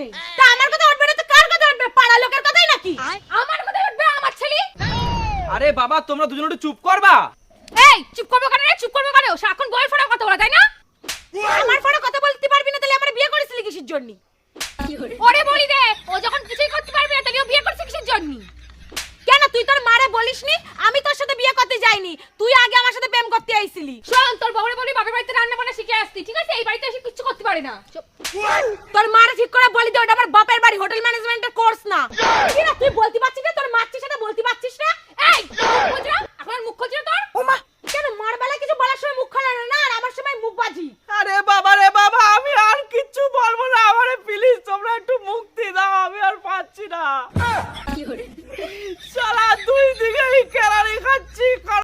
নেই। তা আমার কথা উঠবে না তো কার কথা উঠবে? পাড়া লোকের কথাই নাকি? আমার কথা উঠবে আমার ছেলে। আরে বাবা তোমরা দুজন একটু চুপ করবা। এই চুপ করবো কেন রে? চুপ করবো কেন? সারাক্ষণ বউয়ের ফোনে কথা বলা, তাই না? আমার ফোনে কথা বলতে পারবি না, তাহলে আমার বিয়ে করেছিলি কিসের জন্য? ওরে বলি দে, ও যখন কিছুই করতে পারবি না তাহলে ও বিয়ে করছে কিসের জন্য? কেন তুই তোর মারে বলিসনি আমি তোর সাথে বিয়ে করতে যাইনি? তুই আগে আমার সাথে প্রেম করতে আইছিলি। শোন, তোর বউরে বলি বাপের বাড়িতে রান্না বান্না শিখে আসতি, ঠিক আছে? এই বাড়িতে এসে কিছু করতে পারে না। তোর মারে ঠিক করে বলি দে, ওটা আমার বাপের বাড়ি, হোটেল ম্যানেজমেন্টের কোর্স না। কি না তুই বলতে পারছিস